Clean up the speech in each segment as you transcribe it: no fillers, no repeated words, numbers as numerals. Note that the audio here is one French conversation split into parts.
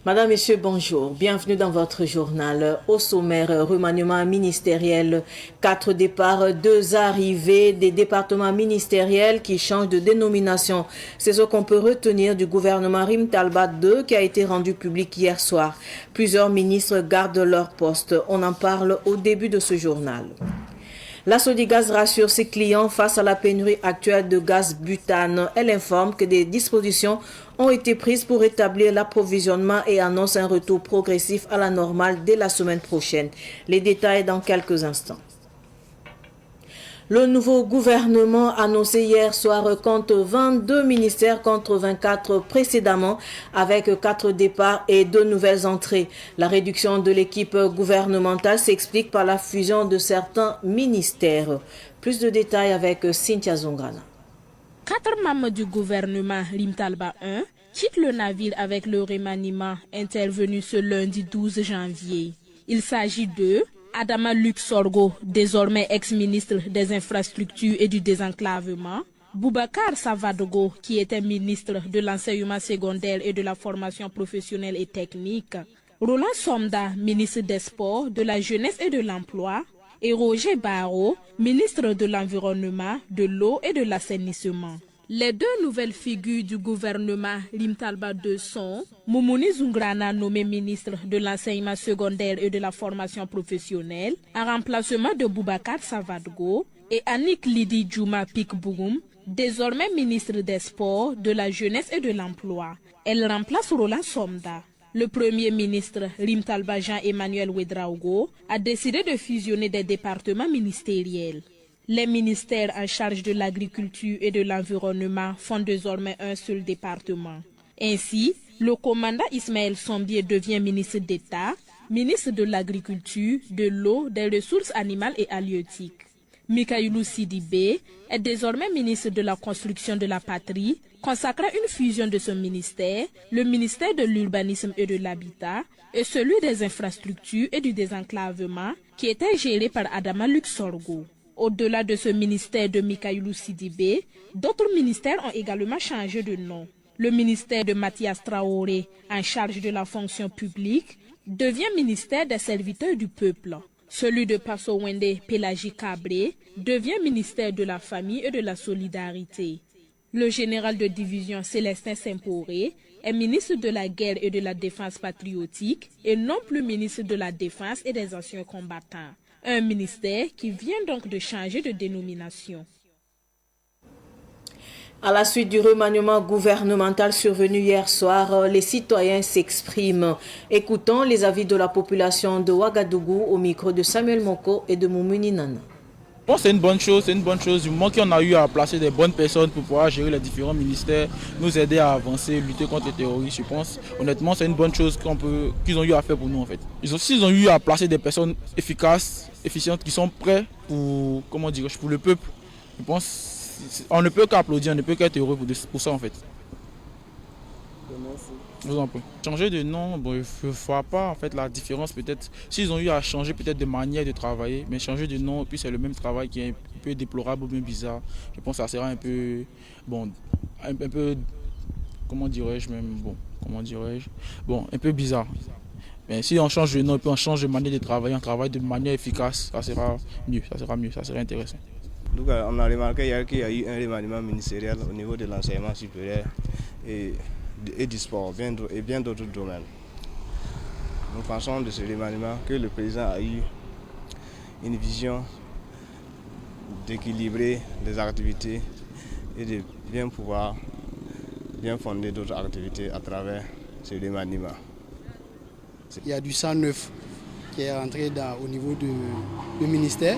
Madame, Messieurs, bonjour. Bienvenue dans votre journal. Au sommaire, remaniement ministériel. 4 départs, 2 arrivées des départements ministériels qui changent de dénomination. C'est ce qu'on peut retenir du gouvernement Rim Talba II qui a été rendu public hier soir. Plusieurs ministres gardent leur poste. On en parle au début de ce journal. La Sodigaz rassure ses clients face à la pénurie actuelle de gaz butane. Elle informe que des dispositions ont été prises pour établir l'approvisionnement et annonce un retour progressif à la normale dès la semaine prochaine. Les détails dans quelques instants. Le nouveau gouvernement annoncé hier soir compte 22 ministères contre 24 précédemment avec 4 départs et 2 nouvelles entrées. La réduction de l'équipe gouvernementale s'explique par la fusion de certains ministères. Plus de détails avec Cynthia Zongrana. 4 membres du gouvernement Rim Talba I quittent le navire avec le remaniement intervenu ce lundi 12 janvier. Il s'agit de Adama Luc Sorgho, désormais ex-ministre des Infrastructures et du Désenclavement, Boubacar Savadogo, qui était ministre de l'Enseignement secondaire et de la formation professionnelle et technique, Roland Somda, ministre des Sports, de la Jeunesse et de l'Emploi, et Roger Barrault, ministre de l'Environnement, de l'Eau et de l'Assainissement. Les 2 nouvelles figures du gouvernement Rim Talba II sont Moumouni Zungrana, nommé ministre de l'Enseignement secondaire et de la formation professionnelle, en remplacement de Boubacar Savadogo, et Annick Lidi Djouma Pikbougoum, désormais ministre des Sports, de la Jeunesse et de l'Emploi. Elle remplace Roland Somda. Le Premier ministre Rim Talba Jean-Emmanuel Ouedraogo a décidé de fusionner des départements ministériels. Les ministères en charge de l'agriculture et de l'environnement font désormais un seul département. Ainsi, le commandant Ismaël Sombier devient ministre d'État, ministre de l'Agriculture, de l'Eau, des Ressources animales et halieutiques. Mikaïlou Sidibé est désormais ministre de la Construction de la Patrie, consacrant une fusion de ce ministère, le ministère de l'Urbanisme et de l'Habitat, et celui des Infrastructures et du Désenclavement, qui était géré par Adama Luc Sorgho. Au-delà de ce ministère de Mikaïlou Sidibé, d'autres ministères ont également changé de nom. Le ministère de Mathias Traoré, en charge de la fonction publique, devient ministère des serviteurs du peuple. Celui de Passo Wende Pélagie Cabré devient ministère de la famille et de la solidarité. Le général de division Célestin Semporé est ministre de la guerre et de la défense patriotique et non plus ministre de la défense et des anciens combattants. Un ministère qui vient donc de changer de dénomination. À la suite du remaniement gouvernemental survenu hier soir, les citoyens s'expriment. Écoutons les avis de la population de Ouagadougou au micro de Samuel Moko et de Moumouni Nana. Bon, c'est une bonne chose, du moment qu'on a eu à placer des bonnes personnes pour pouvoir gérer les différents ministères, nous aider à avancer, lutter contre les terroristes, je pense. Honnêtement, c'est une bonne chose qu'ils ont eu à faire pour nous en fait. S'ils ont eu à placer des personnes efficaces, efficientes, qui sont prêtes pour, pour le peuple, je pense on ne peut qu'applaudir, on ne peut qu'être heureux pour ça en fait. Je vous en prie. Changer de nom, bon, je ne vois pas en fait la différence peut-être. S'ils ont eu à changer peut-être de manière de travailler, mais changer de nom, puis c'est le même travail qui est un peu déplorable ou bien bizarre. Je pense que ça sera un peu, un peu, un peu bizarre. Mais si on change de nom, puis on change de manière de travailler, on travaille de manière efficace, ça sera mieux, ça sera intéressant. Donc, on a remarqué hier qu'il y a eu un remaniement ministériel au niveau de l'enseignement supérieur et du sport et bien d'autres domaines. Nous pensons de ce remaniement que le président a eu une vision d'équilibrer les activités et de bien pouvoir fonder d'autres activités à travers ce remaniement. Il y a du sang neuf qui est rentré au niveau du ministère.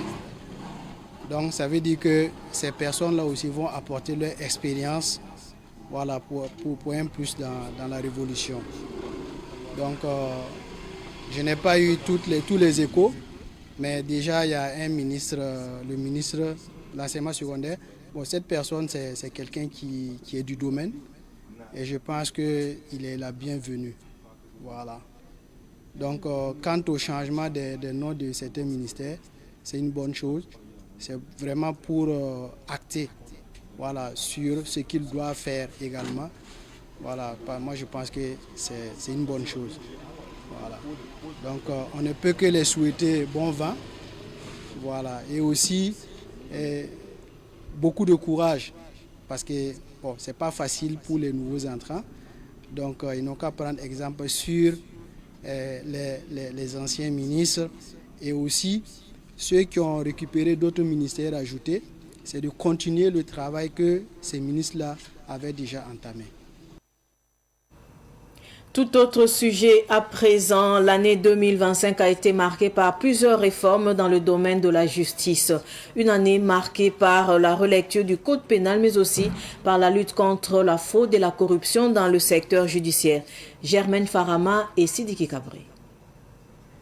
Donc ça veut dire que ces personnes-là aussi vont apporter leur expérience pour un plus dans la révolution. Donc je n'ai pas eu tous les échos, mais déjà il y a un ministre, le ministre de l'enseignement secondaire. Bon, cette personne, c'est quelqu'un qui est du domaine et je pense qu'il est la bienvenue. Voilà. Donc quant au changement des noms de certains ministères, c'est une bonne chose. C'est vraiment pour acter sur ce qu'il doit faire également Voilà, moi je pense que c'est une bonne chose. Voilà. Donc on ne peut que les souhaiter bon vent. Voilà. Et aussi beaucoup de courage parce que bon, ce n'est pas facile pour les nouveaux entrants. Donc ils n'ont qu'à prendre exemple sur les anciens ministres et aussi ceux qui ont récupéré d'autres ministères ajoutés, c'est de continuer le travail que ces ministres-là avaient déjà entamé. Tout autre sujet à présent, l'année 2025 a été marquée par plusieurs réformes dans le domaine de la justice. Une année marquée par la relecture du code pénal, mais aussi par la lutte contre la fraude et la corruption dans le secteur judiciaire. Germaine Farama et Sidiki Kabré.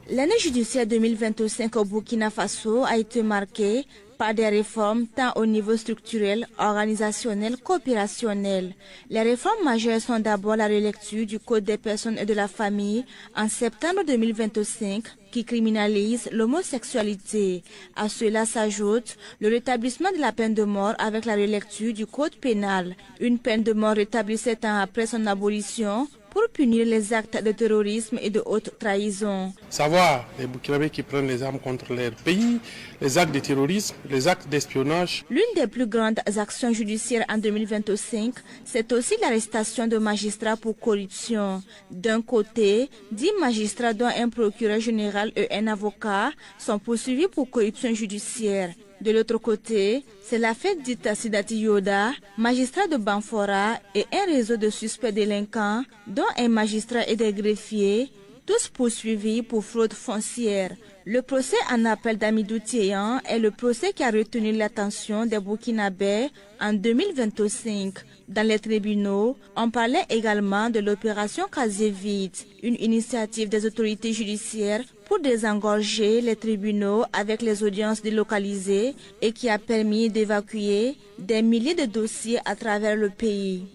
L'année judiciaire 2025 au Burkina Faso a été marquée par des réformes tant au niveau structurel, organisationnel qu'opérationnel. Les réformes majeures sont d'abord la relecture du Code des personnes et de la famille en septembre 2025 qui criminalise l'homosexualité. À cela s'ajoute le rétablissement de la peine de mort avec la relecture du Code pénal. Une peine de mort rétablie 7 ans après son abolition pour punir les actes de terrorisme et de haute trahison. Savoir les Burkinabés qui prennent les armes contre leur pays, les actes de terrorisme, les actes d'espionnage. L'une des plus grandes actions judiciaires en 2025, c'est aussi l'arrestation de magistrats pour corruption. D'un côté, 10 magistrats dont un procureur général et un avocat sont poursuivis pour corruption judiciaire. De l'autre côté, c'est l'affaire dite Sidati Yoda, magistrat de Banfora et un réseau de suspects délinquants, dont un magistrat et des greffiers, tous poursuivis pour fraude foncière. Le procès en appel d'Amidou Tieyan est le procès qui a retenu l'attention des Burkinabés en 2025. Dans les tribunaux, on parlait également de l'opération Casier Vide, une initiative des autorités judiciaires pour désengorger les tribunaux avec les audiences délocalisées et qui a permis d'évacuer des milliers de dossiers à travers le pays.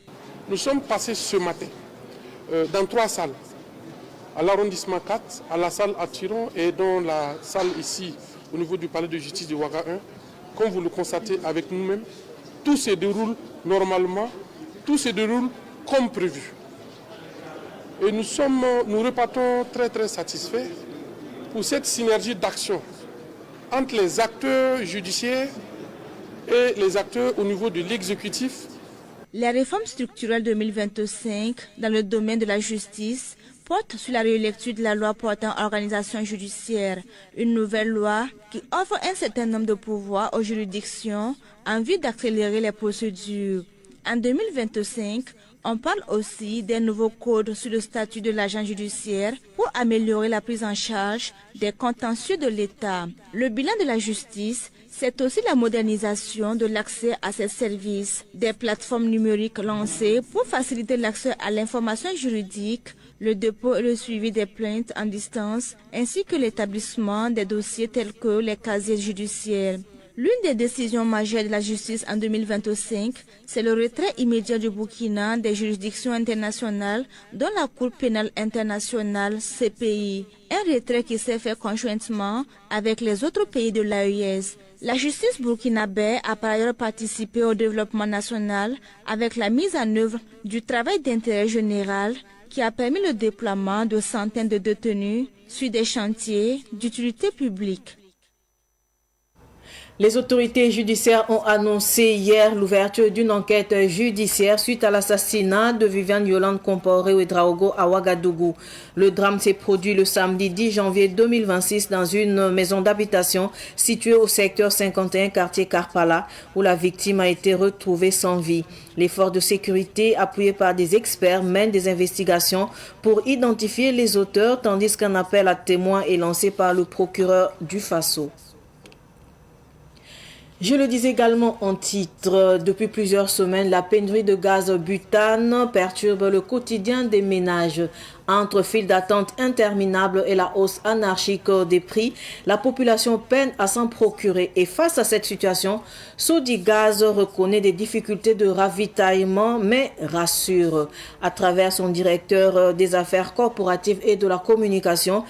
Nous sommes passés ce matin dans 3 salles. À l'arrondissement 4, à la salle à Tiron et dans la salle ici au niveau du palais de justice de Ouaga 1. Comme vous le constatez avec nous-mêmes, tout se déroule normalement, tout se déroule comme prévu. Et nous repartons très satisfaits pour cette synergie d'action entre les acteurs judiciaires et les acteurs au niveau de l'exécutif. Les réformes structurelles 2025 dans le domaine de la justice portent sur la relecture de la loi portant organisation judiciaire, une nouvelle loi qui offre un certain nombre de pouvoirs aux juridictions en vue d'accélérer les procédures. En 2025, on parle aussi des nouveaux codes sur le statut de l'agent judiciaire pour améliorer la prise en charge des contentieux de l'État. Le bilan de la justice, c'est aussi la modernisation de l'accès à ces services, des plateformes numériques lancées pour faciliter l'accès à l'information juridique, le dépôt et le suivi des plaintes en distance, ainsi que l'établissement des dossiers tels que les casiers judiciaires. L'une des décisions majeures de la justice en 2025, c'est le retrait immédiat du Burkina des juridictions internationales, dont la Cour pénale internationale CPI. Un retrait qui s'est fait conjointement avec les autres pays de l'AES. La justice burkinabé a par ailleurs participé au développement national avec la mise en œuvre du travail d'intérêt général qui a permis le déploiement de centaines de détenus sur des chantiers d'utilité publique. Les autorités judiciaires ont annoncé hier l'ouverture d'une enquête judiciaire suite à l'assassinat de Viviane Yolande Compaoré Ouedraogo à Ouagadougou. Le drame s'est produit le samedi 10 janvier 2026 dans une maison d'habitation située au secteur 51, quartier Karpala, où la victime a été retrouvée sans vie. Les forces de sécurité, appuyées par des experts, mènent des investigations pour identifier les auteurs, tandis qu'un appel à témoins est lancé par le procureur du Faso. Je le disais également en titre, depuis plusieurs semaines, la pénurie de gaz butane perturbe le quotidien des ménages. Entre files d'attente interminables et la hausse anarchique des prix, la population peine à s'en procurer. Et face à cette situation, Sodigaz reconnaît des difficultés de ravitaillement, mais rassure. À travers son directeur des affaires corporatives et de la communication,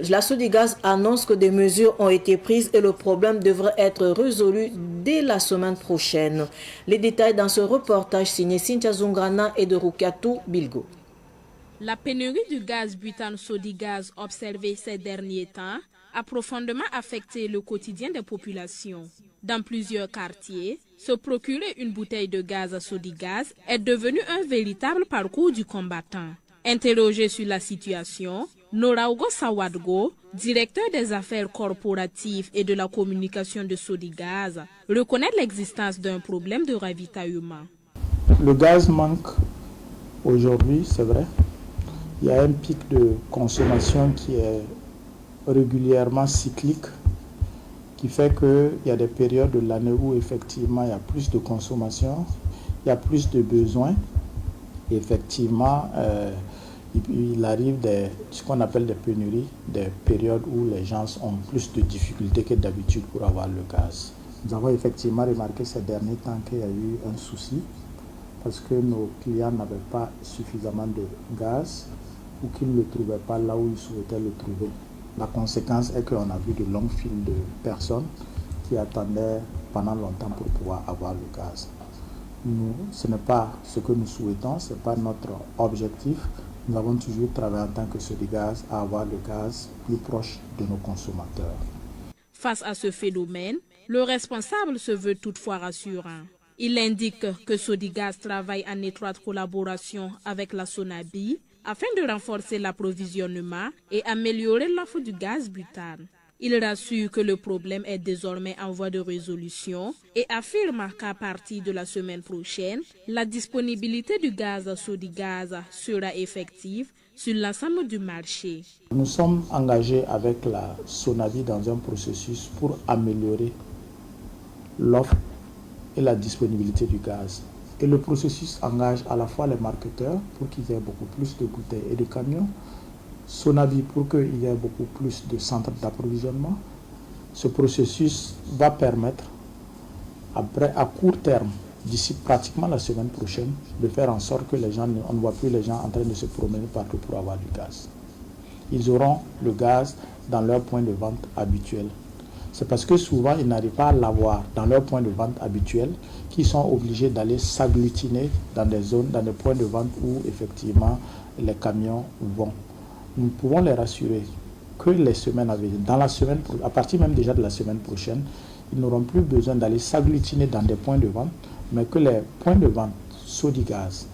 La Sodigaz annonce que des mesures ont été prises et le problème devrait être résolu dès la semaine prochaine. Les détails dans ce reportage signé Cynthia Zungrana et de Rukatou Bilgo. La pénurie du gaz butane Sodigaz observée ces derniers temps a profondément affecté le quotidien des populations. Dans plusieurs quartiers, se procurer une bouteille de gaz à Sodigaz est devenu un véritable parcours du combattant. Interrogé sur la situation, Noraugo Sawadgo, directeur des affaires corporatives et de la communication de Sodigaz, reconnaît l'existence d'un problème de ravitaillement. Le gaz manque aujourd'hui, c'est vrai. Il y a un pic de consommation qui est régulièrement cyclique, qui fait qu'il y a des périodes de l'année où effectivement il y a plus de consommation, il y a plus de besoins. Et effectivement, il arrive ce qu'on appelle des pénuries, des périodes où les gens ont plus de difficultés que d'habitude pour avoir le gaz. Nous avons effectivement remarqué ces derniers temps qu'il y a eu un souci parce que nos clients n'avaient pas suffisamment de gaz ou qu'ils ne le trouvaient pas là où ils souhaitaient le trouver. La conséquence est qu'on a vu de longues files de personnes qui attendaient pendant longtemps pour pouvoir avoir le gaz. Nous, ce n'est pas ce que nous souhaitons, ce n'est pas notre objectif. Nous avons toujours travaillé en tant que Sodigaz à avoir le gaz plus proche de nos consommateurs. Face à ce phénomène, le responsable se veut toutefois rassurant. Il indique que Sodigaz travaille en étroite collaboration avec la Sonabi afin de renforcer l'approvisionnement et améliorer l'offre du gaz butane. Il rassure que le problème est désormais en voie de résolution et affirme qu'à partir de la semaine prochaine, la disponibilité du gaz Sodigaz sera effective sur l'ensemble du marché. Nous sommes engagés avec la Sonabi dans un processus pour améliorer l'offre et la disponibilité du gaz. Et le processus engage à la fois les marketeurs pour qu'ils aient beaucoup plus de bouteilles et de camions, Sonabi pour qu'il y ait beaucoup plus de centres d'approvisionnement. Ce processus va permettre, à court terme, d'ici pratiquement la semaine prochaine, de faire en sorte que on ne voit plus les gens en train de se promener partout pour avoir du gaz. Ils auront le gaz dans leur point de vente habituel. C'est parce que souvent, ils n'arrivent pas à l'avoir dans leur point de vente habituel qu'ils sont obligés d'aller s'agglutiner dans des zones, dans des points de vente où effectivement les camions vont. Nous pouvons les rassurer que les semaines à venir, à partir même déjà de la semaine prochaine, ils n'auront plus besoin d'aller s'agglutiner dans des points de vente, mais que les points de vente Sodigaz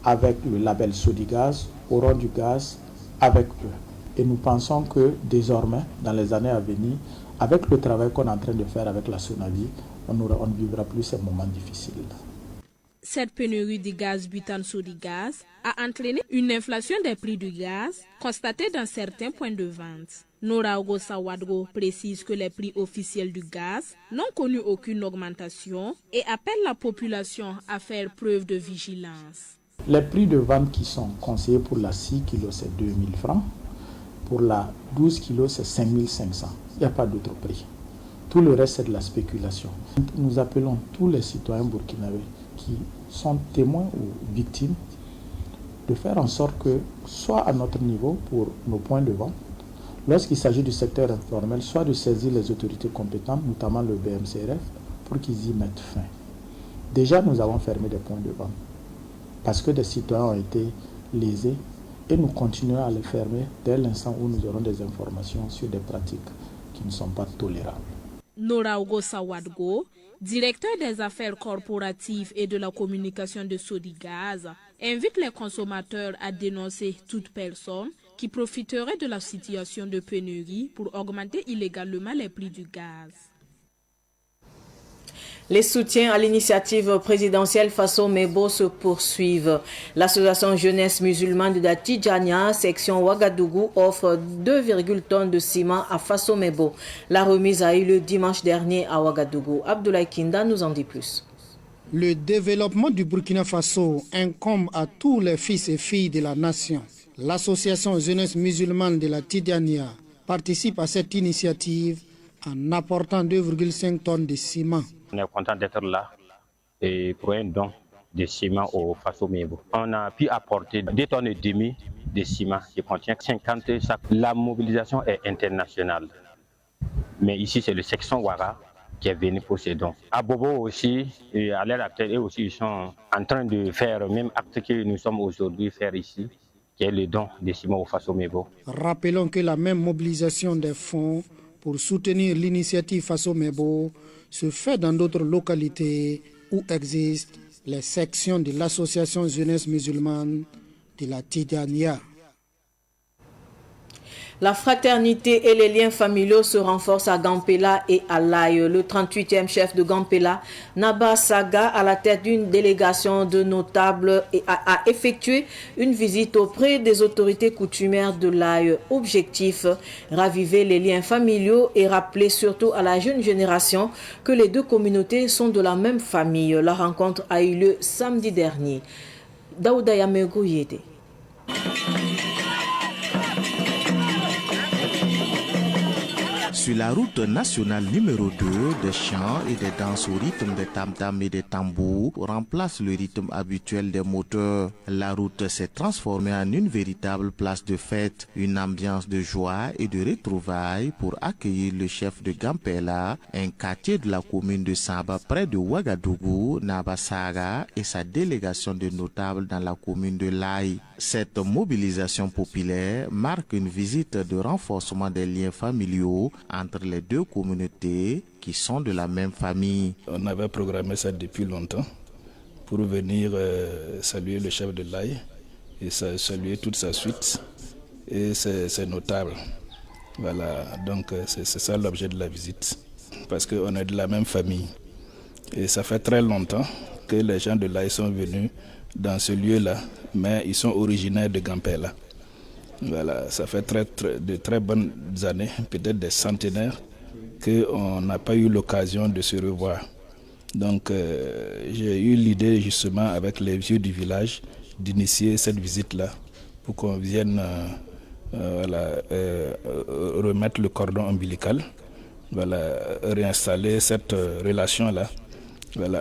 avec le label Sodigaz auront du gaz avec eux. Et nous pensons que désormais, dans les années à venir, avec le travail qu'on est en train de faire avec la Sonabi, on ne vivra plus ces moments difficiles. Cette pénurie de gaz butane Sodigaz a entraîné une inflation des prix du gaz constatée dans certains points de vente. Noraugo Sawadgo précise que les prix officiels du gaz n'ont connu aucune augmentation et appelle la population à faire preuve de vigilance. Les prix de vente qui sont conseillés pour la 6 kg, c'est 2 000 francs. Pour la 12 kg, c'est 5 500. Il n'y a pas d'autre prix. Tout le reste, c'est de la spéculation. Nous appelons tous les citoyens burkinabés qui sont témoins ou victimes de faire en sorte que, soit à notre niveau pour nos points de vente, lorsqu'il s'agit du secteur informel, soit de saisir les autorités compétentes, notamment le BMCRF, pour qu'ils y mettent fin. Déjà, nous avons fermé des points de vente parce que des citoyens ont été lésés et nous continuons à les fermer dès l'instant où nous aurons des informations sur des pratiques qui ne sont pas tolérables. Noraugo Sawadgo, directeur des affaires corporatives et de la communication de Sodigaz, invite les consommateurs à dénoncer toute personne qui profiterait de la situation de pénurie pour augmenter illégalement les prix du gaz. Les soutiens à l'initiative présidentielle Faso Mebo se poursuivent. L'association jeunesse musulmane de la Tidjania, section Ouagadougou, offre 2,1 tonnes de ciment à Faso Mebo. La remise a eu lieu dimanche dernier à Ouagadougou. Abdoulaye Kinda nous en dit plus. Le développement du Burkina Faso incombe à tous les fils et filles de la nation. L'association jeunesse musulmane de la Tidjania participe à cette initiative en apportant 2,5 tonnes de ciment. On est content d'être là et pour un don de ciment au Faso Mebo. On a pu apporter 2 tonnes et demi de ciment qui contient 50 sacs. La mobilisation est internationale. Mais ici, c'est le section Ouara qui est venu pour ces dons. À Bobo aussi, et à l'heure actuelle, eux aussi, ils sont en train de faire le même acte que nous sommes aujourd'hui faire ici, qui est le don de ciment au Faso Mebo. Rappelons que la même mobilisation des fonds pour soutenir l'initiative Faso Mebo se fait dans d'autres localités où existent les sections de l'association jeunesse musulmane de la Tidjaniya. La fraternité et les liens familiaux se renforcent à Gampela et à Laye. Le 38e chef de Gampela, Naba Saga, à la tête d'une délégation de notables, a effectué une visite auprès des autorités coutumières de Laye. Objectif, raviver les liens familiaux et rappeler surtout à la jeune génération que les deux communautés sont de la même famille. La rencontre a eu lieu samedi dernier. Daouda Yamego Yede. Sur la route nationale numéro 2, des chants et des danses au rythme des tam-tams et des tambours remplacent le rythme habituel des moteurs. La route s'est transformée en une véritable place de fête, une ambiance de joie et de retrouvailles pour accueillir le chef de Gampela, un quartier de la commune de Saba près de Ouagadougou, Naba Saga et sa délégation de notables dans la commune de Laye. Cette mobilisation populaire marque une visite de renforcement des liens familiaux entre les deux communautés qui sont de la même famille. On avait programmé ça depuis longtemps pour venir saluer le chef de Laye et saluer toute sa suite et ses notables. Voilà, donc c'est ça l'objet de la visite, parce qu'on est de la même famille. Et ça fait très longtemps que les gens de Laye sont venus dans ce lieu-là, mais ils sont originaires de Gampela. Voilà, ça fait de très bonnes années, peut-être des centenaires, qu'on n'a pas eu l'occasion de se revoir. Donc j'ai eu l'idée justement avec les vieux du village d'initier cette visite-là pour qu'on vienne remettre le cordon ombilical, réinstaller cette relation-là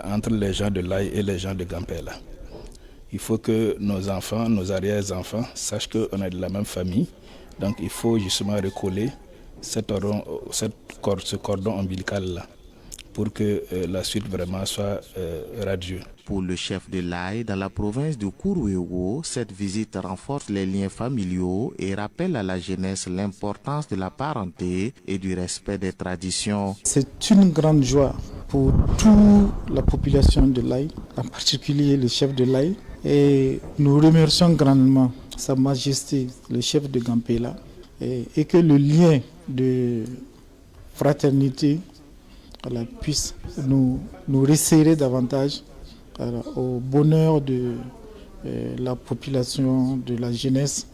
entre les gens de Laye et les gens de Gampela. Il faut que nos enfants, nos arrière-enfants sachent qu'on est de la même famille. Donc il faut justement recoller ce cordon ombilical-là pour que la suite vraiment soit radieuse. Pour le chef de Laye, dans la province de Kourouégo, cette visite renforce les liens familiaux et rappelle à la jeunesse l'importance de la parenté et du respect des traditions. C'est une grande joie pour toute la population de Laye, en particulier le chef de Laye. Et nous remercions grandement Sa Majesté, le chef de Gampela, et que le lien de fraternité puisse nous resserrer davantage au bonheur de la population, de la jeunesse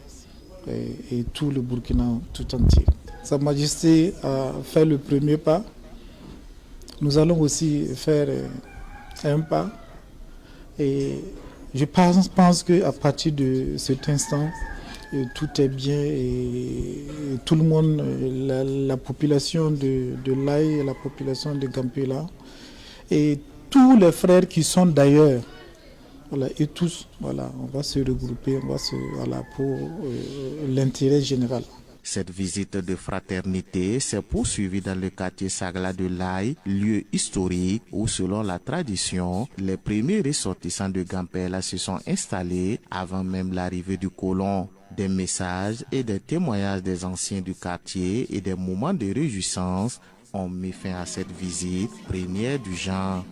et tout le Burkina tout entier. Sa Majesté a fait le premier pas. Nous allons aussi faire un pas. Et je pense qu'à partir de cet instant, tout est bien et tout le monde, la population de Laye, la population de Gampela et tous les frères qui sont d'ailleurs, et tous, on va se regrouper pour l'intérêt général. Cette visite de fraternité s'est poursuivie dans le quartier Sagla de Laye, lieu historique où, selon la tradition, les premiers ressortissants de Gampela se sont installés avant même l'arrivée du colon. Des messages et des témoignages des anciens du quartier et des moments de réjouissance ont mis fin à cette visite, première du genre.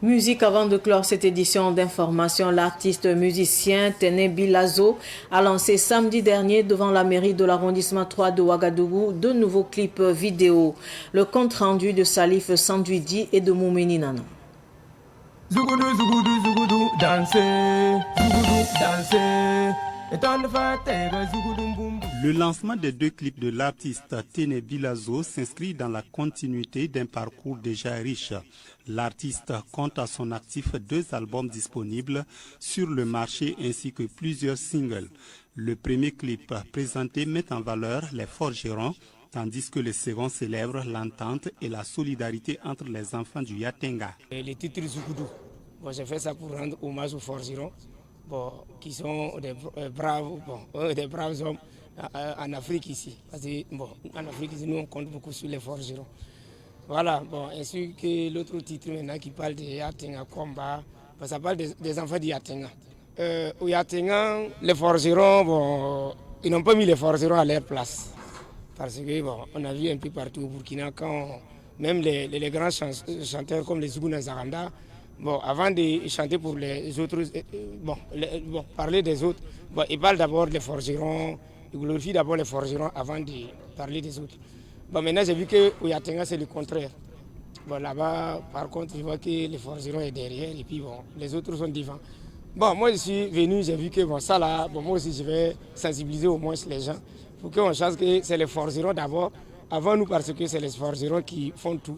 Musique avant de clore cette édition d'information, l'artiste musicien Téné Bilazo a lancé samedi dernier devant la mairie de l'arrondissement 3 de Ouagadougou de nouveaux clips vidéo. Le compte rendu de Salif Sanduidi et de Moumeni Nana. Zougoudou, zougoudou, zougoudou, danser, zougoudou, danser. Le lancement des deux clips de l'artiste Téné Bilazo s'inscrit dans la continuité d'un parcours déjà riche. L'artiste compte à son actif 2 albums disponibles sur le marché ainsi que plusieurs singles. Le premier clip présenté met en valeur les forgerons tandis que le second célèbre l'entente et la solidarité entre les enfants du Yatenga. Les titres Zougoudou, bon, j'ai fait ça pour rendre hommage aux forgerons, bon, qui sont des braves hommes en Afrique ici. Parce que, bon, en Afrique ici, nous on compte beaucoup sur les forgerons. Voilà, bon, ainsi que l'autre titre maintenant qui parle de Yatenga Combat, bon, ça parle des enfants du Yatenga. Au Yatenga, les forgerons, bon, ils n'ont pas mis les forgerons à leur place. Parce que, bon, on a vu un peu partout au Burkina, quand même les grands chanteurs comme les Zougouna Zaranda, bon, avant de chanter pour les autres, parler des autres, bon, ils parlent d'abord des forgerons, ils glorifient d'abord les forgerons avant de parler des autres. Bon, maintenant, j'ai vu qu'au Yatenga, c'est le contraire. Bon, là-bas, par contre, je vois que les forgerons sont derrière et puis, bon, les autres sont devant. Bon, moi, je suis venu, j'ai vu que, bon, ça là, bon, moi aussi, je vais sensibiliser au moins les gens pour qu'on sache que c'est les forgerons d'abord, avant nous, parce que c'est les forgerons qui font tout,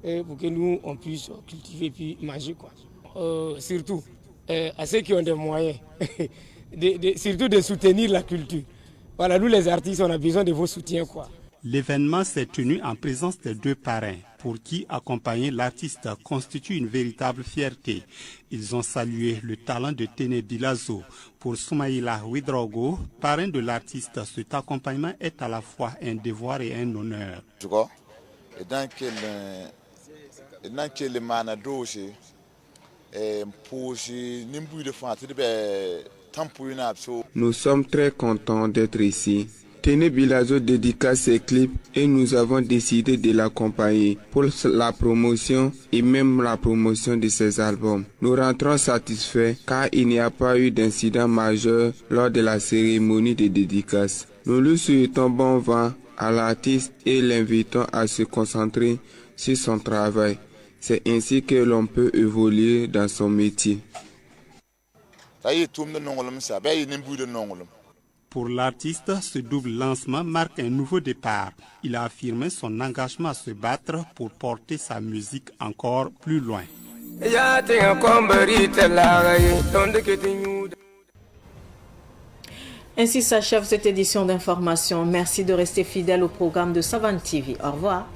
et pour que nous, on puisse cultiver et puis manger, quoi. Surtout, à ceux qui ont des moyens, surtout de soutenir la culture. Voilà, nous, les artistes, on a besoin de vos soutiens, quoi. L'événement s'est tenu en présence des deux parrains, pour qui accompagner l'artiste constitue une véritable fierté. Ils ont salué le talent de Téné Bilazo. Pour Soumaïla Ouedraogo, parrain de l'artiste, cet accompagnement est à la fois un devoir et un honneur. Nous sommes très contents d'être ici. Téné Bilazo dédicace ses clips et nous avons décidé de l'accompagner pour la promotion et même la promotion de ses albums. Nous rentrons satisfaits car il n'y a pas eu d'incident majeur lors de la cérémonie de dédicace. Nous lui souhaitons bon vent à l'artiste et l'invitons à se concentrer sur son travail. C'est ainsi que l'on peut évoluer dans son métier. Pour l'artiste, ce double lancement marque un nouveau départ. Il a affirmé son engagement à se battre pour porter sa musique encore plus loin. Ainsi s'achève cette édition d'information. Merci de rester fidèle au programme de Savane TV. Au revoir.